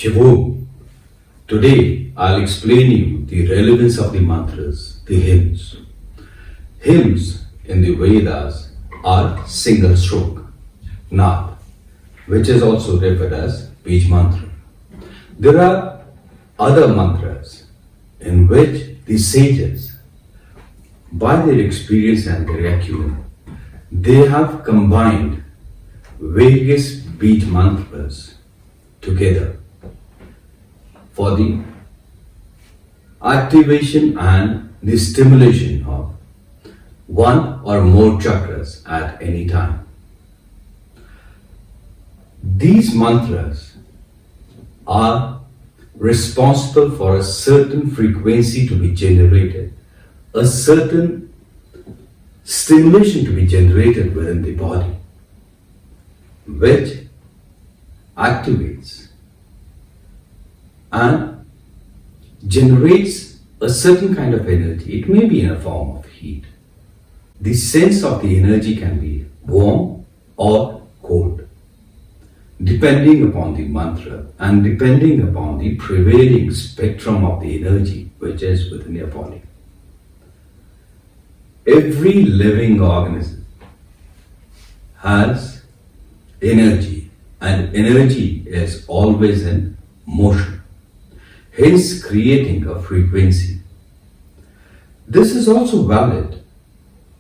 Shivu. Today I'll explain you the relevance of the mantras, the hymns. Hymns in the Vedas are single stroke, Naad, which is also referred as Bij mantra. There are other mantras in which the sages, by their experience and their acumen, they have combined various Bij mantras together for the activation and the stimulation of one or more chakras at any time. These mantras are responsible for a certain frequency to be generated, a certain stimulation to be generated within the body, which activates and generates a certain kind of energy. It may be in a form of heat. The sense of the energy can be warm or cold, depending upon the mantra and depending upon the prevailing spectrum of the energy which is within your body. Every living organism has energy, and energy is always in motion, hence creating a frequency. This is also valid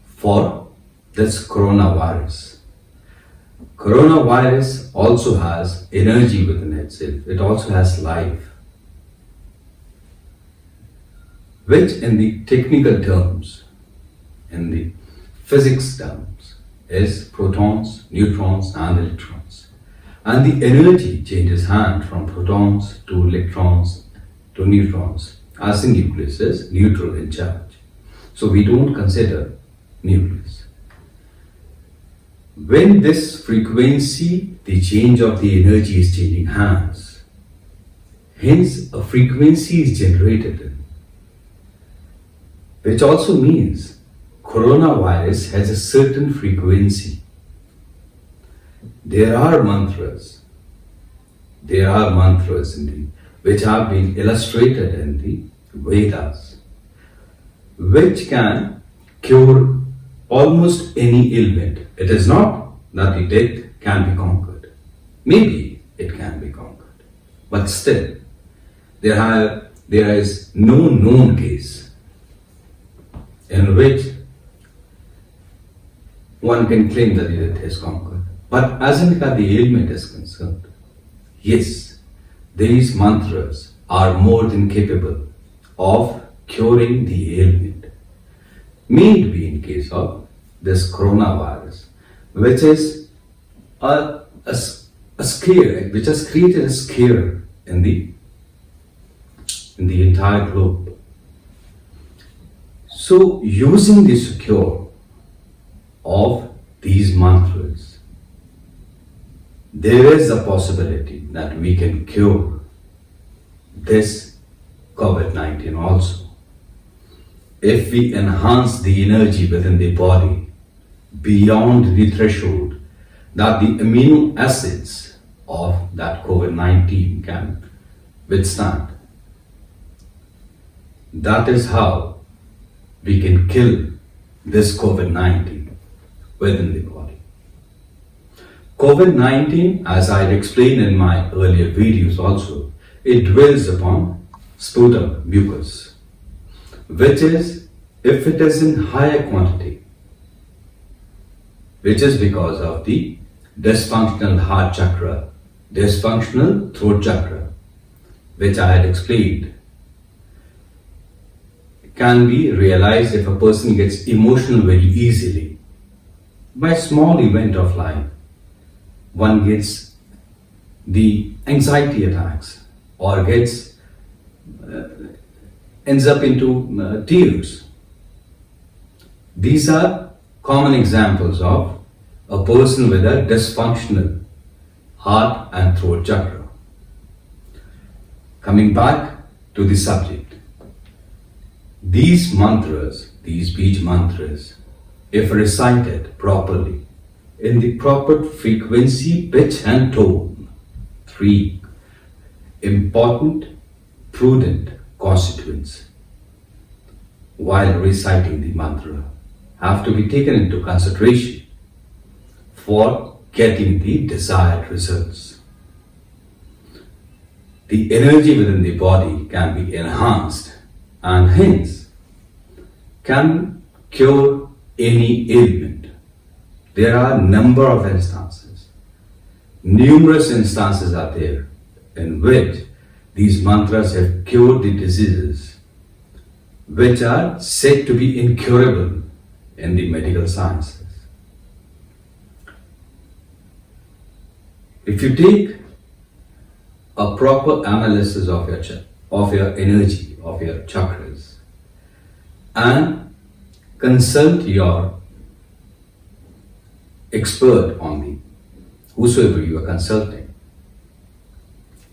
for this coronavirus. Coronavirus also has energy within itself. It also has life, which in the technical terms, in the physics terms, is protons, neutrons and electrons. And the energy changes hand from protons to electrons to neutrons, as the nucleus is neutral in charge. So we don't consider nucleus. When this frequency, the change of the energy is changing hands, hence a frequency is generated, which also means coronavirus has a certain frequency. There are mantras indeed, which have been illustrated in the Vedas, which can cure almost any ailment. It is not that the death can be conquered. Maybe it can be conquered, but still, there is no known case in which one can claim that the death is conquered. But as in regard the ailment is concerned, yes, these mantras are more than capable of curing the ailment. May it be in case of this coronavirus, which is a scare, which has created a scare in the entire globe. So, using this cure of these mantras, there is a possibility that we can cure this COVID-19 also, if we enhance the energy within the body beyond the threshold that the amino acids of that COVID-19 can withstand. That is how we can kill this COVID-19 within the body. COVID-19, as I had explained in my earlier videos also, it dwells upon sputum mucus, which is, if it is in higher quantity, which is because of the dysfunctional heart chakra, dysfunctional throat chakra, which I had explained, can be realized if a person gets emotional very easily. By a small event of life, one gets the anxiety attacks or ends up into tears. These are common examples of a person with a dysfunctional heart and throat chakra. Coming back to the subject, these mantras, these Bij mantras, if recited properly, in the proper frequency, pitch and tone, 3, important, prudent consequence while reciting the mantra have to be taken into consideration for getting the desired results. The energy within the body can be enhanced and hence can cure any ailment. There are a number of instances. Numerous instances are there in which these mantras have cured the diseases which are said to be incurable in the medical sciences. If you take a proper analysis of your energy, of your chakras, and consult your expert on the whosoever you are consulting,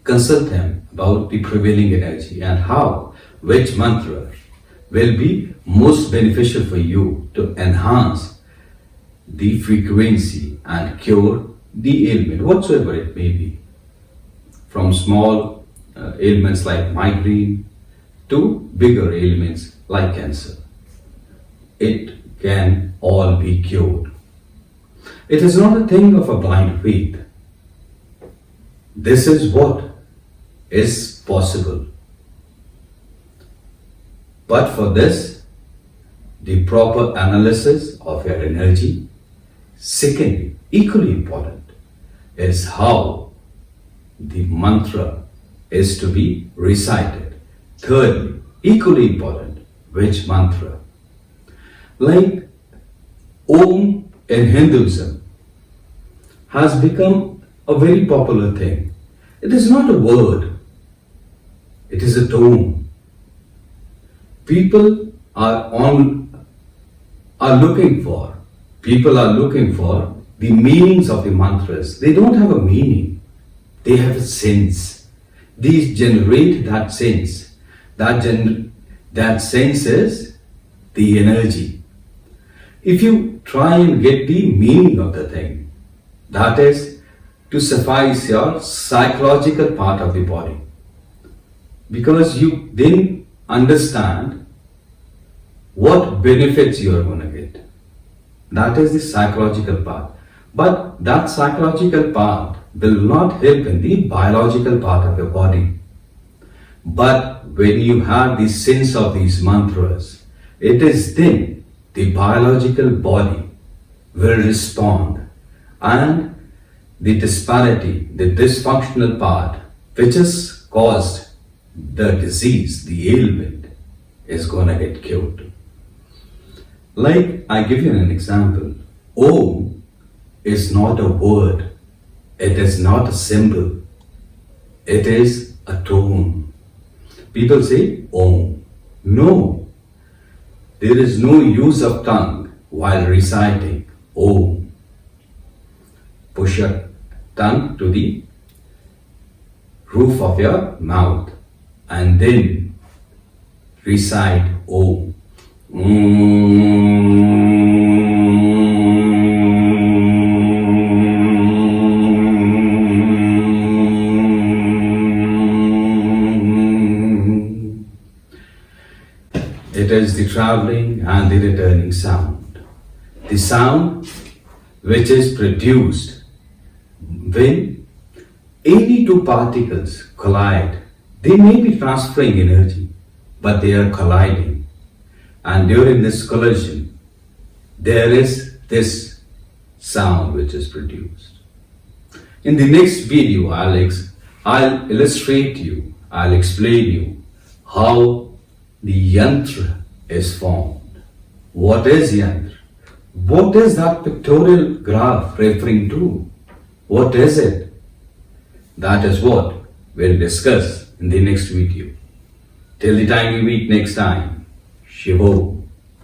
consult them about the prevailing energy and how which mantra will be most beneficial for you to enhance the frequency and cure the ailment, whatsoever it may be, from small ailments like migraine to bigger ailments like cancer. It can all be cured. It is not a thing of a blind faith. This is what is possible. But for this, the proper analysis of your energy. Secondly, equally important, is how the mantra is to be recited. Thirdly, equally important, which mantra. Like Om in Hinduism has become a very popular thing. It is not a word, it is a tone. People are looking for the meanings of the mantras. They don't have a meaning, they have a sense. These generate that sense. That sense is the energy. If you try and get the meaning of the thing, that is to suffice your psychological part of the body, because you then understand what benefits you are going to get. That is the psychological part. But that psychological part will not help in the biological part of your body. But when you have the sense of these mantras, it is then the biological body will respond, and the disparity, the dysfunctional part which has caused the disease, the ailment, is going to get cured. Like I give you an example. Om is not a word, it is not a symbol, it is a tone. People say Om. No, there is no use of tongue while reciting Om. Push your tongue to the roof of your mouth and then recite Om. It is the traveling and the returning sound. The sound which is produced when any two particles collide. They may be transferring energy, but they are colliding. And during this collision, there is this sound which is produced. In the next video, I'll illustrate you, I'll explain you how the yantra is formed. What is yantra? What is that pictorial graph referring to? What is it? That is what we'll discuss in the next video. Till the time we meet next time, Shivo.